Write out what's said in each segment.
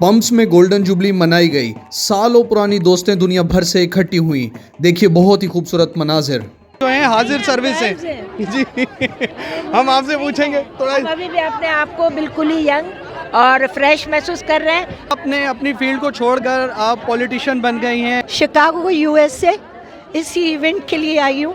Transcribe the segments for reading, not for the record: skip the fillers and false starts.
Pumps में golden jubilee मनाई गई। सालों पुरानी दोस्तें दुनिया भर से इकट्ठी हुई। देखिए बहुत ही खूबसूरत मनाजिर जो है हाजिर सर्विस है जी। हम आपसे पूछेंगे थोड़ा, हम अभी भी अपने आप को बिल्कुल ही यंग और फ्रेश महसूस कर रहे हैं। अपनी फील्ड को छोड़कर आप पॉलिटिशियन बन गई हैं। शिकागो यूएस से इस इवेंट के लिए आई हूँ।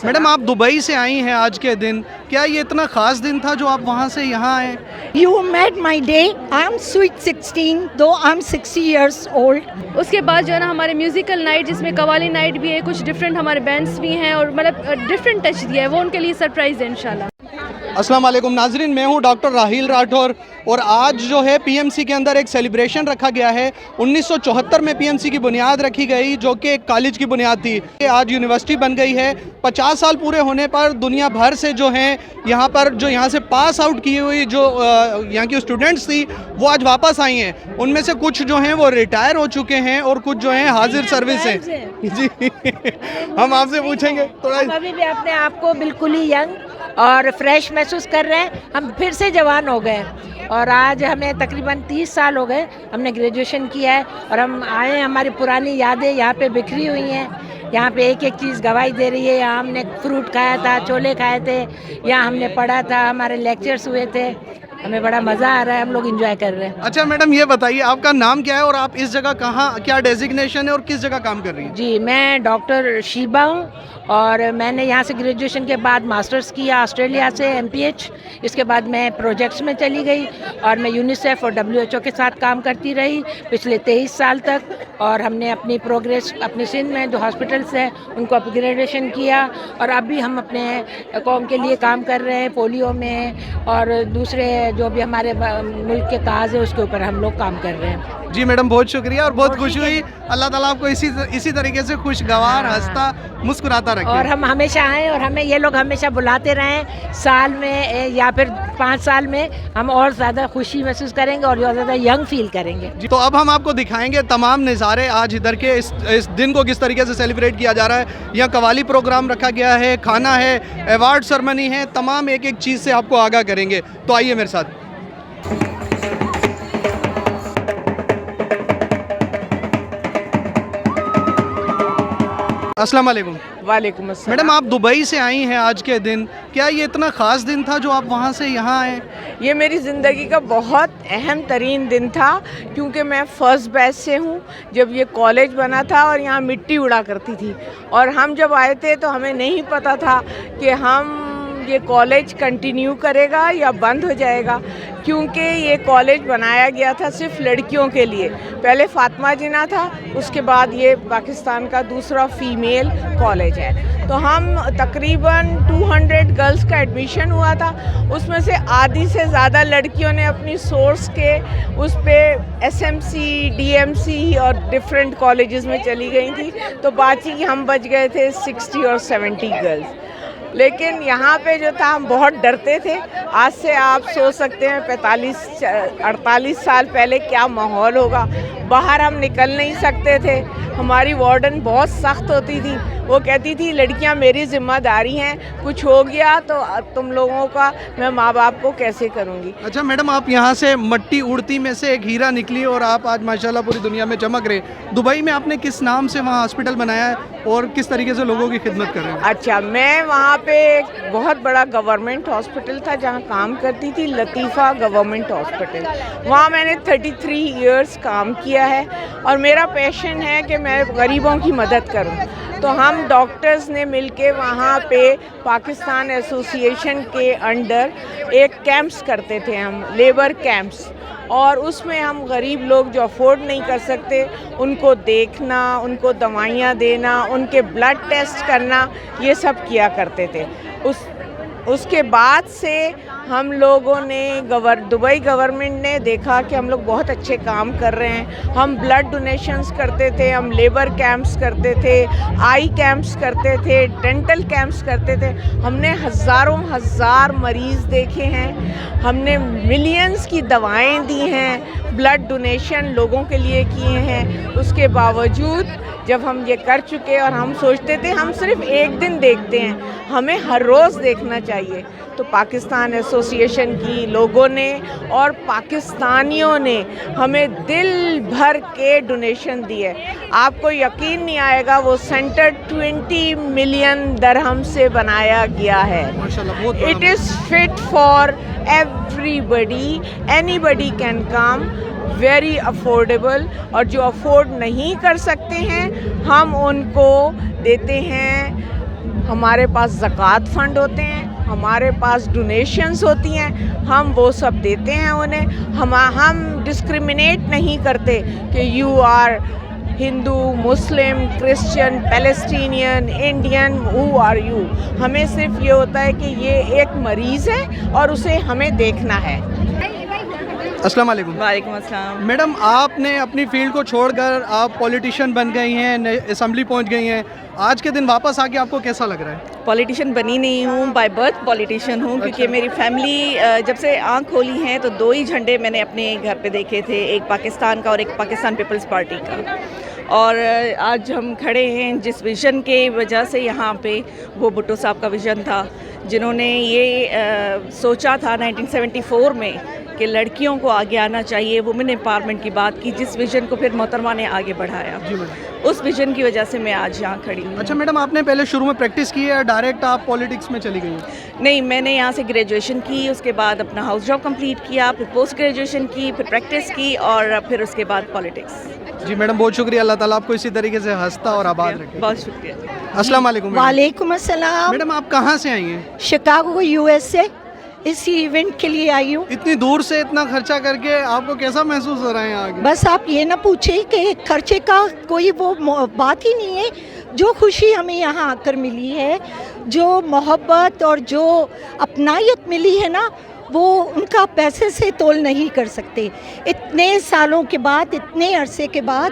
मैडम आप दुबई से आई हैं आज के दिन, क्या ये इतना खास दिन था जो आप वहाँ से यहाँ आए? You made my day. I am sweet 16 दो आई एम 60 years ओल्ड। उसके बाद जो है ना हमारे म्यूजिकल नाइट जिसमें कवाली नाइट भी है, कुछ डिफरेंट हमारे बैंड्स भी हैं और मतलब डिफरेंट टच दिया है, वो उनके लिए सरप्राइज है इंशाल्लाह। अस्सलाम वालेकुम नाजरीन, मैं हूं डॉक्टर राहील राठौर और आज जो है पीएमसी के अंदर एक सेलिब्रेशन रखा गया है। 1974 में पीएमसी की बुनियाद रखी गई जो कि एक कॉलेज की बुनियाद थी। आज यूनिवर्सिटी बन गई है। 50 साल पूरे होने पर दुनिया भर से जो हैं यहाँ पर जो यहाँ से पास आउट की हुई जो यहाँ की स्टूडेंट्स थी वो आज वापस आई हैं। उनमें से कुछ जो हैं वो रिटायर हो चुके हैं और कुछ जो हैं हाजिर सर्विस हैं जी। हम आपसे पूछेंगे थोड़ा, हम अभी भी अपने आप को बिल्कुल ही यंग और फ्रेश महसूस कर रहे हैं। हम फिर से जवान हो गए और आज हमें तकरीबन 30 साल हो गए हमने ग्रेजुएशन किया है और हम आए हैं। हमारी पुरानी यादें यहाँ पे बिखरी हुई हैं। यहाँ पे एक एक चीज़ गवाही दे रही है। यहाँ हमने फ्रूट खाया था, छोले खाए थे, यहाँ हमने पढ़ा था, हमारे लेक्चर्स हुए थे। हमें बड़ा मज़ा आ रहा है, हम लोग एंजॉय कर रहे हैं। अच्छा मैडम ये बताइए आपका नाम क्या है और आप इस जगह कहाँ, क्या डेजिग्नेशन है और किस जगह काम कर रही हैं? जी मैं डॉक्टर शीबा हूँ और मैंने यहाँ से ग्रेजुएशन के बाद मास्टर्स किया ऑस्ट्रेलिया से MPH। इसके बाद मैं प्रोजेक्ट्स में चली गई और मैं यूनिसेफ और WHO के साथ काम करती रही पिछले 23 साल तक। और हमने अपनी प्रोग्रेस अपने सिंध में जो हॉस्पिटल्स हैं उनको अपग्रेडेशन किया और अभी हम अपने कौम के लिए काम कर रहे हैं। पोलियो में और दूसरे जो भी हमारे मुल्क के काज है उसके ऊपर हम लोग काम कर रहे हैं। जी मैडम बहुत शुक्रिया और बहुत खुशी हुई। अल्लाह ताला आपको इसी तरीके से खुशगवार हंसता मुस्कुराता रखे। और हम हमेशा आएँ और हमें ये लोग हमेशा बुलाते रहें। साल में या फिर 5 साल में हम और ज़्यादा खुशी महसूस करेंगे और ज़्यादा यंग फील करेंगे। तो अब हम आपको दिखाएंगे तमाम नज़ारे आज इधर के इस दिन को किस तरीके से सेलिब्रेट किया जा रहा है। यहाँ कवाली प्रोग्राम रखा गया है, खाना है, अवार्ड सेरेमनी है, तमाम एक एक चीज़ से आपको आगाह करेंगे। तो आइए मेरे साथ। अस्सलाम वालेकुम। वालेकुम अस्सलाम। मैडम आप दुबई से आई हैं आज के दिन, क्या ये इतना ख़ास दिन था जो आप वहाँ से यहाँ आए? ये मेरी ज़िंदगी का बहुत अहम तरीन दिन था क्योंकि मैं फ़र्स्ट बैच से हूँ जब ये कॉलेज बना था और यहाँ मिट्टी उड़ा करती थी। और हम जब आए थे तो हमें नहीं पता था कि हम ये कॉलेज कंटिन्यू करेगा या बंद हो जाएगा, क्योंकि ये कॉलेज बनाया गया था सिर्फ लड़कियों के लिए। पहले फातिमा जिन्ना था, उसके बाद ये पाकिस्तान का दूसरा फ़ीमेल कॉलेज है। तो हम तकरीबन 200 गर्ल्स का एडमिशन हुआ था, उसमें से आधी से ज़्यादा लड़कियों ने अपनी सोर्स के उस पर SMC, DMC और डिफरेंट कॉलेजेस में चली गई थी। तो बाकी हम बच गए थे 60 और 70 गर्ल्स। लेकिन यहाँ पे जो था हम बहुत डरते थे। आज से आप सोच सकते हैं 45-48 साल पहले क्या माहौल होगा। बाहर हम निकल नहीं सकते थे। हमारी वार्डन बहुत सख्त होती थी, वो कहती थी लड़कियाँ मेरी ज़िम्मेदारी हैं, कुछ हो गया तो तुम लोगों का मैं माँ बाप को कैसे करूँगी। अच्छा मैडम आप यहाँ से मट्टी उड़ती में से एक हीरा निकली और आप आज माशाल्लाह पूरी दुनिया में चमक रहे। दुबई में आपने किस नाम से वहाँ हॉस्पिटल बनाया है और किस तरीके से लोगों की खिदमत कर रहे हैं? अच्छा, मैं वहाँ पे एक बहुत बड़ा गवर्नमेंट हॉस्पिटल था जहाँ काम करती थी, लतीफ़ा गवर्नमेंट हॉस्पिटल। वहाँ मैंने 33 इयर्स काम किया है और मेरा पैशन है कि मैं गरीबों की मदद करूँ। तो हम डॉक्टर्स ने मिलके वहाँ पे पाकिस्तान एसोसिएशन के अंडर एक कैंप्स करते थे, हम लेबर कैंप्स, और उसमें हम गरीब लोग जो अफोर्ड नहीं कर सकते उनको देखना, उनको दवाइयाँ देना, उनके ब्लड टेस्ट करना, ये सब किया करते थे। उसके बाद से हम लोगों ने दुबई गवर्नमेंट ने देखा कि हम लोग बहुत अच्छे काम कर रहे हैं। हम ब्लड डोनेशंस करते थे, हम लेबर कैंप्स करते थे, आई कैंप्स करते थे, डेंटल कैंप्स करते थे। हमने हज़ार मरीज़ देखे हैं, हमने मिलियंस की दवाएं दी हैं, ब्लड डोनेशन लोगों के लिए किए हैं। उसके बावजूद जब हम ये कर चुके और हम सोचते थे हम सिर्फ एक दिन देखते हैं, हमें हर रोज़ देखना चाहिए, तो पाकिस्तान एसोसिएशन की लोगों ने और पाकिस्तानियों ने हमें दिल भर के डोनेशन दिए। आपको यकीन नहीं आएगा, वो सेंटर 20 मिलियन दरहम से बनाया गया है। माशाल्लाह, बहुत बड़ा। It is fit for everybody, anybody can come, very affordable. और जो अफोर्ड नहीं कर सकते हैं हम उनको देते हैं। हमारे पास ज़कात फ़ंड होते हैं, हमारे पास डोनेशंस होती हैं, हम वो सब देते हैं उन्हें। हम डिस्क्रिमिनेट नहीं करते कि you are Hindu, Muslim, Christian, Palestinian, Indian, who are you. हमें सिर्फ ये होता है कि ये एक मरीज़ है और उसे हमें देखना है। अस्सलाम वालेकुम। वालेकुम अस्सलाम। मैडम, आपने अपनी फील्ड को छोड़कर आप पॉलिटिशियन बन गई हैं, असेंबली पहुंच गई हैं। आज के दिन वापस आके आपको कैसा लग रहा है? पॉलिटिशियन बनी नहीं हूँ, बाय बर्थ पॉलिटिशियन हूँ, क्योंकि मेरी फैमिली जब से आँख खोली है तो दो ही झंडे मैंने अपने घर पे देखे थे, एक पाकिस्तान का और एक पाकिस्तान पीपल्स पार्टी का। और आज हम खड़े हैं जिस विज़न के वजह से यहाँ पे, वो भुट्टो साहब का विज़न था, जिन्होंने ये सोचा था 1974 में कि लड़कियों को आगे आना चाहिए, वुमेन एम्पावरमेंट की बात की, जिस विज़न को फिर मोहतरमा ने आगे बढ़ाया। जी मैडम। उस विज़न की वजह से मैं आज यहाँ खड़ी हूँ। अच्छा मैडम, आपने पहले शुरू में प्रैक्टिस की है या डायरेक्ट आप पॉलिटिक्स में चली गई हैं? नहीं, मैंने यहाँ से ग्रेजुएशन की, उसके बाद अपना हाउस जॉब कंप्लीट किया, फिर पोस्ट ग्रेजुएशन की, फिर प्रैक्टिस की और फिर उसके बाद पॉलिटिक्स। जी मैडम, बहुत शुक्रिया। अल्लाह ताला आपको इसी तरीके से हंसता और आबाद रखे। बहुत शुक्रिया। अस्सलाम वालेकुम। वालेकुम अस्सलाम। मैडम, आप कहाँ से आई हैं? शिकागो यूएस से इस इवेंट के लिए आई हूँ। इतनी दूर से इतना खर्चा करके आपको कैसा महसूस हो रहा है यहाँ आके? बस आप ये ना पूछे कि खर्चे का कोई वो बात ही नहीं है। जो खुशी हमें यहाँ आकर मिली है, जो मोहब्बत और जो अपनायत मिली है ना, वो उनका पैसे से तोल नहीं कर सकते। इतने सालों के बाद, इतने अरसे के बाद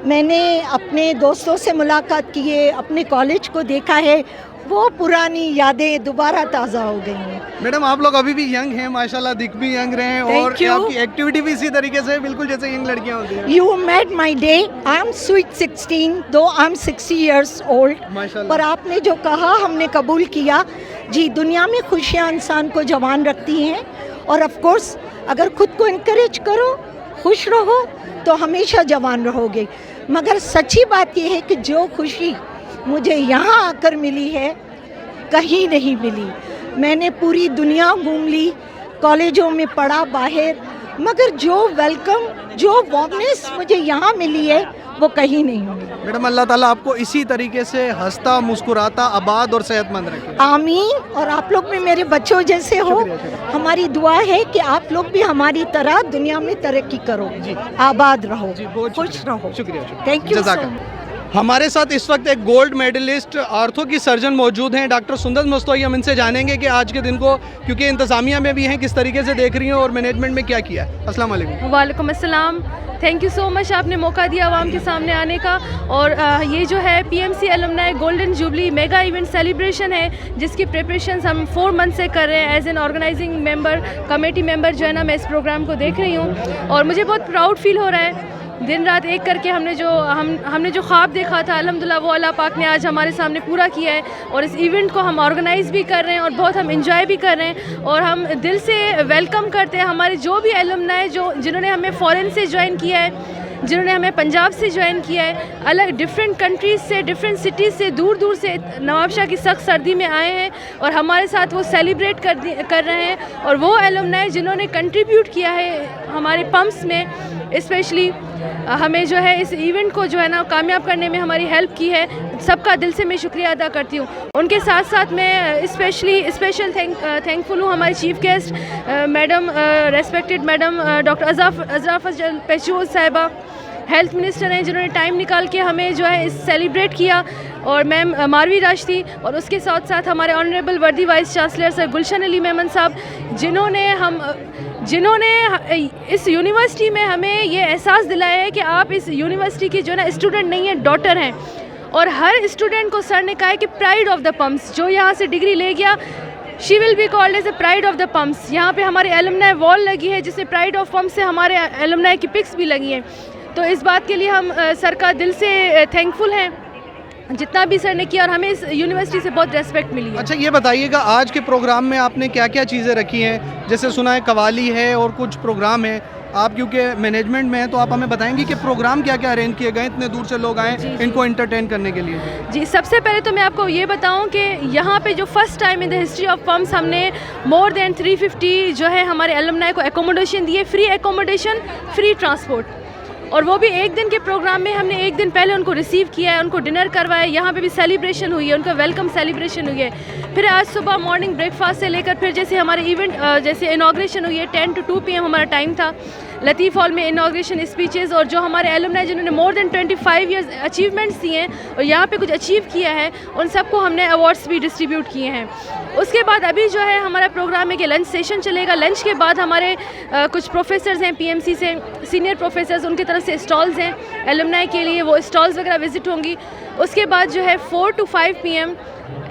मैंने अपने दोस्तों से मुलाकात की है, अपने कॉलेज को देखा है, वो पुरानी यादें दोबारा ताज़ा हो गई हैं। मैडम, आप लोग अभी भी यंग हैं माशाल्लाह, दिख भी यंग रहे हैं और Thank you. आपकी एक्टिविटी भी इसी तरीके से बिल्कुल जैसे यंग लड़कियां होती हैं। You made my day. I'm sweet 16, though I'm 60 years old. माशाल्लाह। पर आपने जो कहा हमने कबूल किया। जी, दुनिया में खुशियाँ इंसान को जवान रखती हैं और ऑफ कोर्स अगर खुद को इनकरेज करो, खुश रहो, तो हमेशा जवान रहोगे। मगर सच्ची बात यह है कि जो खुशी मुझे यहाँ आकर मिली है, कहीं नहीं मिली। मैंने पूरी दुनिया घूम ली, कॉलेजों में पढ़ा बाहर, मगर जो वेलकम, जो वार्मनेस मुझे यहाँ मिली है, वो कहीं नहीं मिली। मैडम, अल्लाह ताला आपको इसी तरीके से हंसता, मुस्कुराता, आबाद और सेहतमंद रखे। आमीन। और आप लोग भी मेरे बच्चों जैसे हो। हमारी दुआ है कि आप लोग भी हमारी तरह दुनिया में तरक्की करो, आबाद रहो, जी, बहुत खुश रहो। शुक्रिया। Thank you. जज़ाकल्लाह। हमारे साथ इस वक्त एक गोल्ड मेडलिस्ट आर्थो की सर्जन मौजूद हैं, डॉक्टर सुंदर मस्तोई। हम इनसे जानेंगे कि आज के दिन को, क्योंकि इंतज़ामिया में भी हैं, किस तरीके से देख रही हैं और मैनेजमेंट में क्या किया है। अस्सलाम वालेकुम। वालेकुम अस्सलाम। थैंक यू सो मच, आपने मौका दिया आवाम के सामने आने का। और ये जो है PMC alumni golden jubilee mega event celebration है, जिसकी प्रिपरेशंस हम 4 मंथ से कर रहे हैं। As an organising member, committee member जो है ना, मैं इस प्रोग्राम को देख रही हूँ और मुझे बहुत प्राउड फील हो रहा है। दिन रात एक करके हमने जो ख्वाब देखा था, अल्हम्दुलिल्लाह वो अल्लाह पाक ने आज हमारे सामने पूरा किया है। और इस इवेंट को हम ऑर्गेनाइज़ भी कर रहे हैं और बहुत हम इंजॉय भी कर रहे हैं और हम दिल से वेलकम करते हैं हमारे जो भी एलुमनाई जिन्होंने हमें फ़ॉरेन से ज्वाइन किया है, जिन्होंने हमें पंजाब से ज्वाइन किया है, अलग डिफरेंट कंट्रीज़ से, डिफरेंट सिटीज़ से, दूर दूर से नवाबशाह की सख्त सर्दी में आए हैं और हमारे साथ वो सेलिब्रेट कर रहे हैं। और वो एलुमनाई जिन्होंने कंट्रीब्यूट किया है हमारे पंप्स में, स्पेशली हमें जो है इस इवेंट को जो है ना कामयाब करने में हमारी हेल्प की है, सबका दिल से मैं शुक्रिया अदा करती हूँ। उनके साथ साथ मैं स्पेशल थैंकफुल हूँ हमारी chief guest madam, respected madam doctor अज़राफ़त पेशूज साहिबा, हेल्थ मिनिस्टर हैं, जिन्होंने टाइम निकाल के हमें जो है इस सेलिब्रेट किया, और मैम मारवी राशदी, और उसके साथ साथ हमारे ऑनरेबल वर्दी वाइस चांसलर सर गुलशन अली मेमन साहब, जिन्होंने इस यूनिवर्सिटी में हमें ये एहसास दिलाया है कि आप इस यूनिवर्सिटी की जो है ना स्टूडेंट नहीं है, डॉटर हैं। और हर स्टूडेंट को सर ने कहा है कि प्राइड ऑफ द पम्प्स, जो यहाँ से डिग्री ले गया, she will be called as a pride of the pumps. यहाँ पे हमारे एलुमनाई वॉल लगी है जिसमें प्राइड ऑफ पम्प्स से हमारे एलुमनाई की पिक्स भी लगी हैं। तो इस बात के लिए हम सर का दिल से थैंकफुल हैं। जितना भी सर ने किया, और हमें इस यूनिवर्सिटी से बहुत रेस्पेक्ट मिली है। अच्छा ये बताइएगा, आज के प्रोग्राम में आपने क्या क्या चीज़ें रखी हैं? जैसे सुना है कवाली है और कुछ प्रोग्राम है, आप क्योंकि मैनेजमेंट में हैं तो आप हमें बताएंगे कि प्रोग्राम क्या क्या अरेंज किए गए, इतने दूर से लोग आए इनको एंटरटेन करने के लिए। जी, सबसे पहले तो मैं आपको ये बताऊं कि यहाँ पे जो first time in the history of pumps हमने मोर देन 350 जो है हमारे अलुमनाई को एकोमोडेशन दिए, फ्री एकोमोडेशन, फ्री ट्रांसपोर्ट, और वो भी एक दिन के प्रोग्राम में हमने एक दिन पहले उनको रिसीव किया है, उनको डिनर करवाया, यहाँ पे भी सेलिब्रेशन हुई है, उनका वेलकम सेलिब्रेशन हुई है। फिर आज सुबह मॉर्निंग ब्रेकफास्ट से लेकर फिर जैसे हमारे इवेंट जैसे इनाग्रेशन हुई है, 10 to 2 PM हमारा टाइम था। लतीफ़ हॉल में इनाग्रेशन स्पीचेस, और जो हमारे एलुमनाई जिन्होंने मोर देन 25 ईयर्स अचीवमेंट्स दिए हैं और यहाँ पे कुछ अचीव किया है, उन सबको हमने अवार्ड्स भी डिस्ट्रीब्यूट किए हैं। उसके बाद अभी जो है हमारा प्रोग्राम है कि लंच सेशन चलेगा। लंच के बाद हमारे कुछ प्रोफेसर्स हैं PMC से, सीनियर प्रोफेसर्स, उनकी तरफ से स्टॉल्स हैं एलुमनाई के लिए, वो स्टॉल्स वगैरह विजिट होंगी। उसके बाद जो है 4 to 5 PM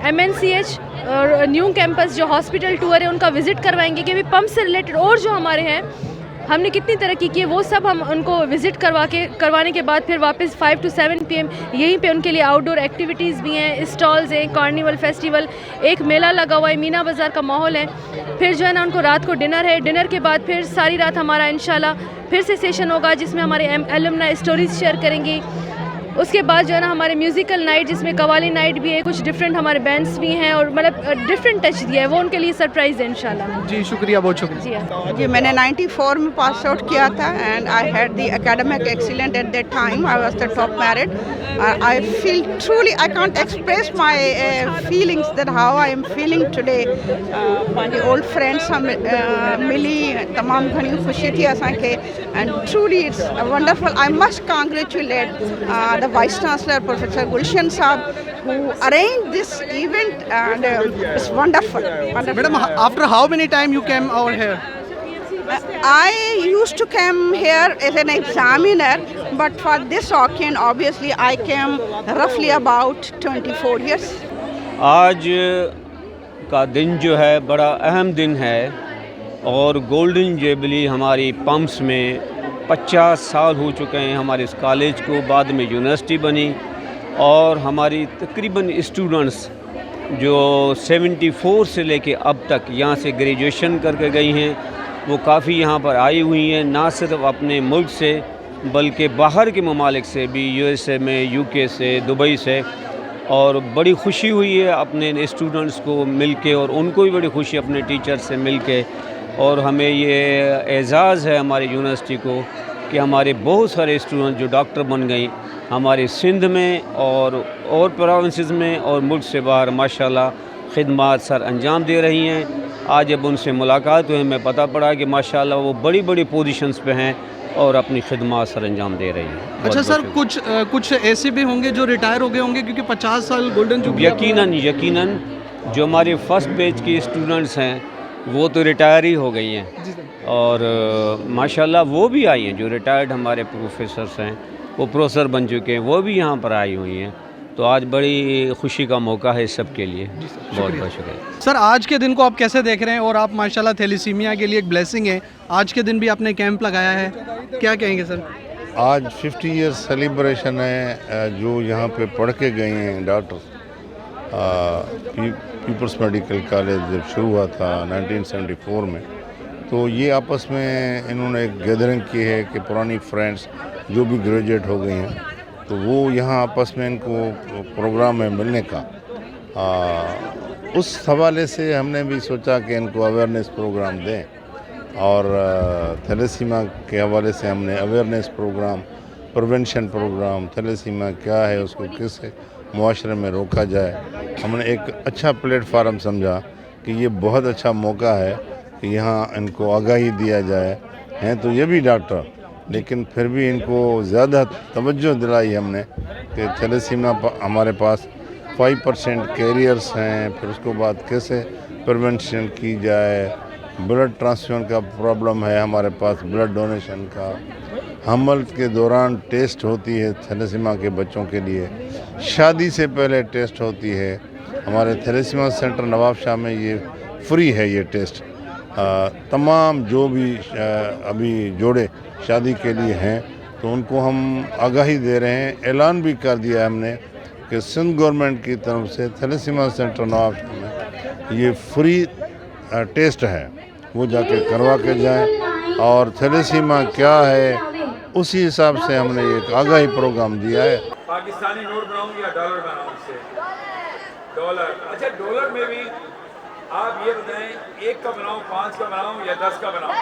MNCH और न्यू कैंपस जो हॉस्पिटल टूर है उनका विजिट करवाएंगे कि अभी पंप से रिलेटेड और जो हमारे हैं हमने कितनी तरक्की की है वो सब हम उनको विज़िट करवाने के बाद फिर वापस 5 to 7 PM यहीं पे उनके लिए आउटडोर एक्टिविटीज़ भी हैं, स्टॉल्स हैं, कार्निवल फेस्टिवल, एक मेला लगा हुआ है, मीना बाज़ार का माहौल है। फिर जो है ना उनको रात को डिनर है, डिनर के बाद फिर सारी रात हमारा इंशाल्लाह फिर से सेशन होगा जिसमें हमारे एलुमनाई स्टोरीज शेयर करेंगी। उसके बाद जो है ना हमारे म्यूज़िकल नाइट जिसमें कवाली नाइट भी है, कुछ डिफरेंट हमारे बैंड्स भी हैं और मतलब डिफरेंट टच दिया है, वो उनके लिए सरप्राइज़ है इंशाल्लाह। जी शुक्रिया, बहुत शुक्रिया। जी हाँ। जी मैंने 94 में पास आउट किया था and I had the academic excellent at that time, I was the top merit. I feel truly I can't express my feelings that how I am feeling today. मुंहिंजे ओल्ड फ्रेंड्स सां मिली तमामु घणी ख़ुशी थी असांखे and truly it's wonderful. I must congratulate the Vice Chancellor Professor Gulshan Saab who arranged this event and it's wonderful. Madam, after how many time you came over here? I used to come here as an examiner, but for this occasion obviously I came roughly about 24 years. आज का दिन जो है बड़ा अहम दिन है और गोल्डन जुबली हमारी पम्प्स में 50 साल हो चुके हैं हमारे इस कॉलेज को, बाद में यूनिवर्सिटी बनी और हमारी तकरीबन स्टूडेंट्स जो 74 से लेके अब तक यहाँ से ग्रेजुएशन करके गई हैं वो काफ़ी यहाँ पर आई हुई हैं, ना सिर्फ अपने मुल्क से बल्कि बाहर के ममालिक से भी, USA में, UK से, दुबई से, और बड़ी खुशी हुई है अपने स्टूडेंट्स को मिल के और उनको भी बड़ी खुशी अपने टीचर से मिल के। और हमें ये एज़ाज़ है हमारी यूनिवर्सिटी को कि हमारे बहुत सारे स्टूडेंट जो डॉक्टर बन गई हमारे सिंध में और प्रोविंसेस में और मुल्क से बाहर माशाल्लाह खिदमत सर अंजाम दे रही हैं। आज जब उनसे मुलाकात हुई हमें पता पड़ा कि माशाल्लाह वो बड़ी बड़ी पोजीशंस पे हैं और अपनी खिदमत सर अंजाम दे रही हैं। अच्छा सर, कुछ ऐसे भी होंगे जो रिटायर हो गए होंगे क्योंकि 50 साल गोल्डन जुबली। यकीनन जो हमारे फर्स्ट बैच के स्टूडेंट्स हैं वो तो रिटायर ही हो गई हैं और माशाल्लाह वो भी आई हैं, जो रिटायर्ड हमारे प्रोफेसर्स हैं वो प्रोफेसर बन चुके हैं, वो भी यहाँ पर आई हुई हैं। तो आज बड़ी खुशी का मौका है सब के लिए। बहुत बहुत शुक्रिया सर। आज के दिन को आप कैसे देख रहे हैं? और आप माशाल्लाह थैलेसीमिया के लिए एक ब्लेसिंग है, आज के दिन भी आपने कैंप लगाया है, क्या कहेंगे सर? आज 50 ईयर्स सेलिब्रेशन है जो यहाँ पे पढ़ के गए हैं डॉक्टर। पीपल्स मेडिकल कॉलेज जब शुरू हुआ था 1974 में, तो ये आपस में इन्होंने एक गैदरिंग की है कि पुरानी फ्रेंड्स जो भी ग्रेजुएट हो गए हैं तो वो यहाँ आपस में इनको प्रोग्राम में मिलने का उस हवाले से हमने भी सोचा कि इनको अवेयरनेस प्रोग्राम दें और थैलेसीमिया के हवाले से हमने awareness programme, prevention programme, thalassaemia क्या है उसको किस मुआशरे में रोका जाए, हमने एक अच्छा प्लेटफार्म समझा कि ये बहुत अच्छा मौका है कि यहाँ इनको आगाही दिया जाए। हैं तो ये भी डॉक्टर लेकिन फिर भी इनको ज़्यादा तवज्जो दिलाई हमने कि थैलेसीमिया हमारे पास 5% कैरियर्स हैं, फिर उसके बाद कैसे प्रिवेंशन की जाए, ब्लड ट्रांसफ्यूजन का प्रॉब्लम है हमारे पास, ब्लड डोनेशन का, हमल के दौरान टेस्ट होती है थैलेसीमिया के बच्चों के लिए, शादी से पहले टेस्ट होती है। हमारे थैलेसीमिया सेंटर नवाब शाह में ये फ्री है ये टेस्ट। तमाम जो भी अभी जोड़े शादी के लिए हैं तो उनको हम आगाही दे रहे हैं, ऐलान भी कर दिया है हमने कि सिंध गवर्नमेंट की तरफ से थैलेसीमा सेंटर नवाबशहर में ये फ्री टेस्ट है, वो जाके करवा के जाएं और थैलेसीमा क्या है उसी हिसाब से हमने एक आगाही प्रोग्राम दिया है। पाकिस्तानी नोट बनाऊं या डॉलर बनाऊं से डॉलर। अच्छा, डॉलर में भी आप ये बताएं, 1 का बनाऊं, 5 का बनाऊं या 10 का बनाऊं?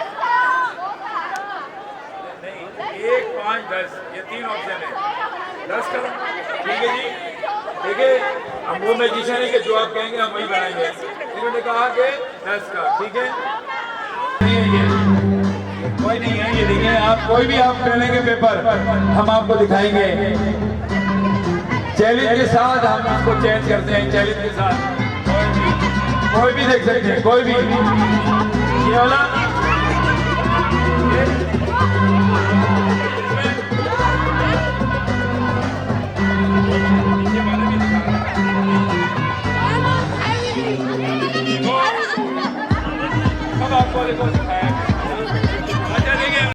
नहीं, 1, 5, 10 ये 3 ऑप्शन है। 10 का ठीक है जी। देखिए, हम वो मैजिशियन है कि जो आप कहेंगे हम वही बनाएंगे। इन्होंने कहा कि 10 का ठीक है। कोई नहीं है, ये देखिए आप कोई भी आप कर लेंगे पेपर, हम आपको दिखाएंगे। चैलेंज के साथ हम इसको चेंज करते हैं, चैलेंज के साथ कोई भी देख सकते हैं, कोई भी। ये वाला